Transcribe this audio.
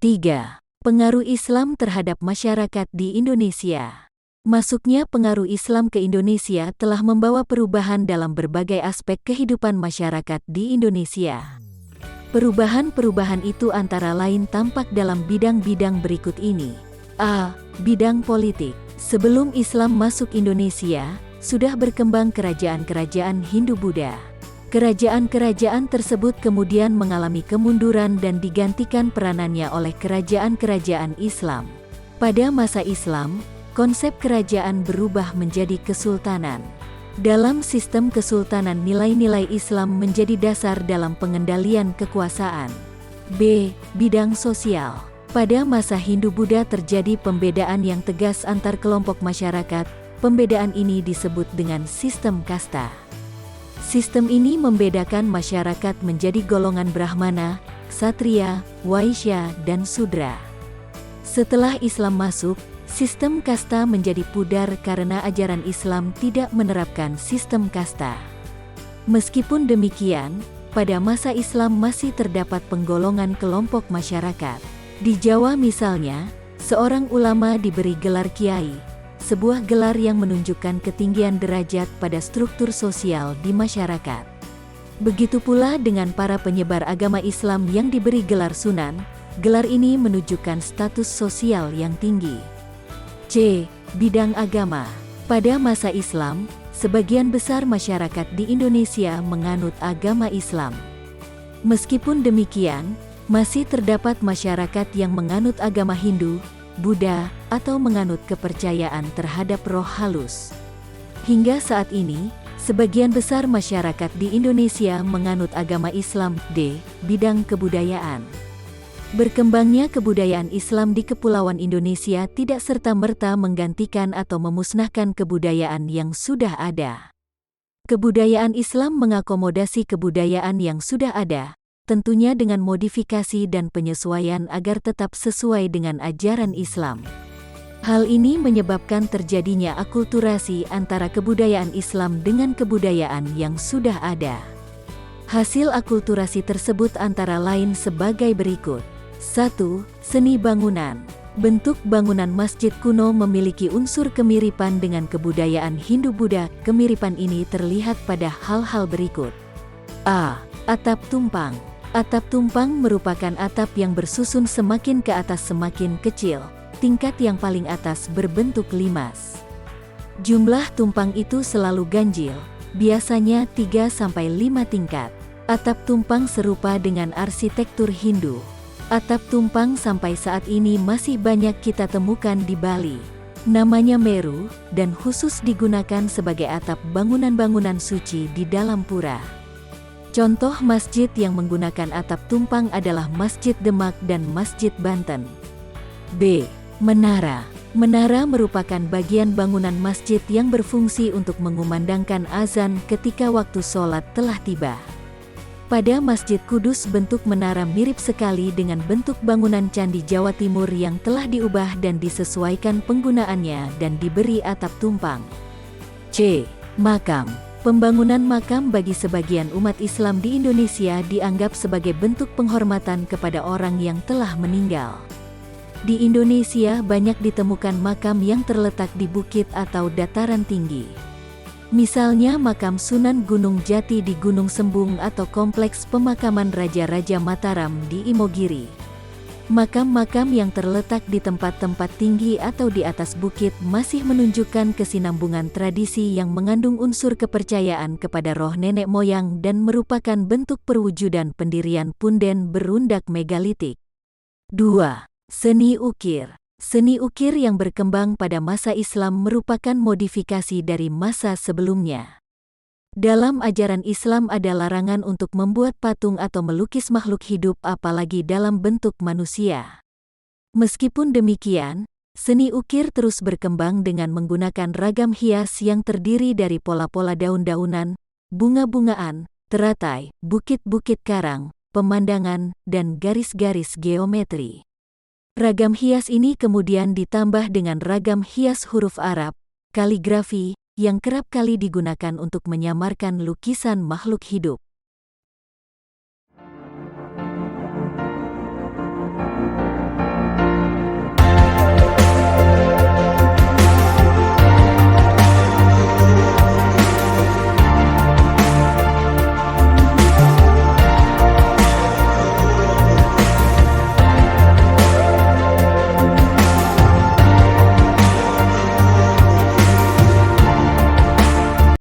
3. Pengaruh Islam terhadap masyarakat di Indonesia. Masuknya pengaruh Islam ke Indonesia telah membawa perubahan dalam berbagai aspek kehidupan masyarakat di Indonesia. Perubahan-perubahan itu antara lain tampak dalam bidang-bidang berikut ini. A. Bidang politik. Sebelum Islam masuk Indonesia, sudah berkembang kerajaan-kerajaan Hindu-Buddha. Kerajaan-kerajaan tersebut kemudian mengalami kemunduran dan digantikan peranannya oleh kerajaan-kerajaan Islam. Pada masa Islam, konsep kerajaan berubah menjadi kesultanan. Dalam sistem kesultanan, nilai-nilai Islam menjadi dasar dalam pengendalian kekuasaan. B. Bidang sosial. Pada masa Hindu-Buddha terjadi pembedaan yang tegas antar kelompok masyarakat. Pembedaan ini disebut dengan sistem kasta. Sistem ini membedakan masyarakat menjadi golongan Brahmana, Ksatria, Waisya, dan Sudra. Setelah Islam masuk, sistem kasta menjadi pudar karena ajaran Islam tidak menerapkan sistem kasta. Meskipun demikian, pada masa Islam masih terdapat penggolongan kelompok masyarakat. Di Jawa misalnya, seorang ulama diberi gelar kiai, sebuah gelar yang menunjukkan ketinggian derajat pada struktur sosial di masyarakat. Begitu pula dengan para penyebar agama Islam yang diberi gelar sunan, gelar ini menunjukkan status sosial yang tinggi. C. Bidang agama. Pada masa Islam, sebagian besar masyarakat di Indonesia menganut agama Islam. Meskipun demikian, masih terdapat masyarakat yang menganut agama Hindu, Buddha, atau menganut kepercayaan terhadap roh halus. Hingga saat ini, sebagian besar masyarakat di Indonesia menganut agama Islam. D. Bidang kebudayaan. Berkembangnya kebudayaan Islam di Kepulauan Indonesia tidak serta-merta menggantikan atau memusnahkan kebudayaan yang sudah ada. Kebudayaan Islam mengakomodasi kebudayaan yang sudah ada, tentunya dengan modifikasi dan penyesuaian agar tetap sesuai dengan ajaran Islam. Hal ini menyebabkan terjadinya akulturasi antara kebudayaan Islam dengan kebudayaan yang sudah ada. Hasil akulturasi tersebut antara lain sebagai berikut. 1. Seni bangunan. Bentuk bangunan masjid kuno memiliki unsur kemiripan dengan kebudayaan Hindu-Buddha. Kemiripan ini terlihat pada hal-hal berikut. A. Atap tumpang. Atap tumpang merupakan atap yang bersusun semakin ke atas semakin kecil. Tingkat yang paling atas berbentuk limas. Jumlah tumpang itu selalu ganjil, biasanya 3-5 tingkat. Atap tumpang serupa dengan arsitektur Hindu. Atap tumpang sampai saat ini masih banyak kita temukan di Bali. Namanya Meru, dan khusus digunakan sebagai atap bangunan-bangunan suci di dalam pura. Contoh masjid yang menggunakan atap tumpang adalah Masjid Demak dan Masjid Banten. B. Menara. Menara merupakan bagian bangunan masjid yang berfungsi untuk mengumandangkan azan ketika waktu sholat telah tiba. Pada Masjid Kudus bentuk menara mirip sekali dengan bentuk bangunan Candi Jawa Timur yang telah diubah dan disesuaikan penggunaannya dan diberi atap tumpang. C. Makam. Pembangunan makam bagi sebagian umat Islam di Indonesia dianggap sebagai bentuk penghormatan kepada orang yang telah meninggal. Di Indonesia banyak ditemukan makam yang terletak di bukit atau dataran tinggi. Misalnya makam Sunan Gunung Jati di Gunung Sembung atau kompleks pemakaman Raja-Raja Mataram di Imogiri. Makam-makam yang terletak di tempat-tempat tinggi atau di atas bukit masih menunjukkan kesinambungan tradisi yang mengandung unsur kepercayaan kepada roh nenek moyang dan merupakan bentuk perwujudan pendirian punden berundak megalitik. 2. Seni ukir. Seni ukir yang berkembang pada masa Islam merupakan modifikasi dari masa sebelumnya. Dalam ajaran Islam ada larangan untuk membuat patung atau melukis makhluk hidup apalagi dalam bentuk manusia. Meskipun demikian, seni ukir terus berkembang dengan menggunakan ragam hias yang terdiri dari pola-pola daun-daunan, bunga-bungaan, teratai, bukit-bukit karang, pemandangan, dan garis-garis geometri. Ragam hias ini kemudian ditambah dengan ragam hias huruf Arab, kaligrafi, yang kerap kali digunakan untuk menyamarkan lukisan makhluk hidup.